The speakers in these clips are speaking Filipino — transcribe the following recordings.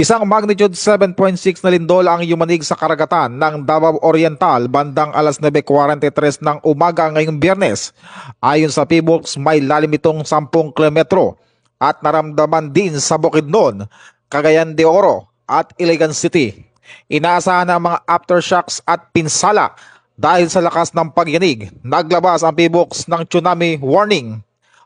Isang magnitude 7.6 na lindol ang yumanig sa karagatan ng Davao Oriental bandang alas 9:43 ng umaga ngayong Biyernes. Ayon sa PBOX, may lalim itong 10 kilometro at naramdaman din sa Bukidnon, Cagayan de Oro at Iligan City. Inaasahan ang mga aftershocks at pinsala dahil sa lakas ng pagyanig. Naglabas ang PBOX ng tsunami warning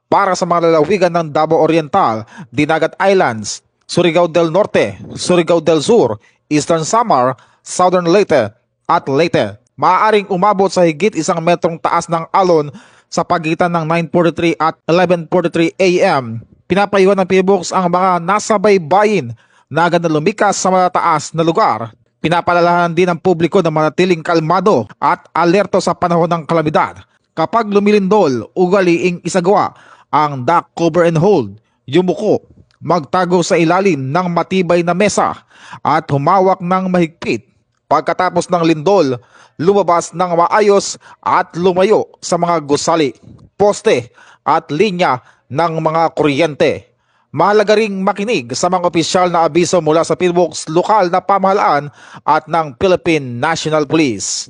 para sa mga lalawigan ng Davao Oriental, Dinagat Islands, Surigao del Norte, Surigao del Sur, Eastern Samar, Southern Leyte at Leyte. Maaaring umabot sa higit 1 metrong taas ng alon sa pagitan ng 9:43 at 11:43 AM. Pinapayuhan ng PBOX ang mga nasa baybayin na agad na lumikas sa matataas na lugar. Pinapalalahan din ng publiko na manatiling kalmado at alerto sa panahon ng kalamidad. Kapag lumilindol, ugaliing isagawa ang duck cover and hold, yumuko, magtago sa ilalim ng matibay na mesa at humawak ng mahigpit. Pagkatapos ng lindol, lumabas ng maayos at lumayo sa mga gusali, poste at linya ng mga kuryente. Mahalaga ring makinig sa mga opisyal na abiso mula sa PBOX, lokal na pamahalaan at ng Philippine National Police.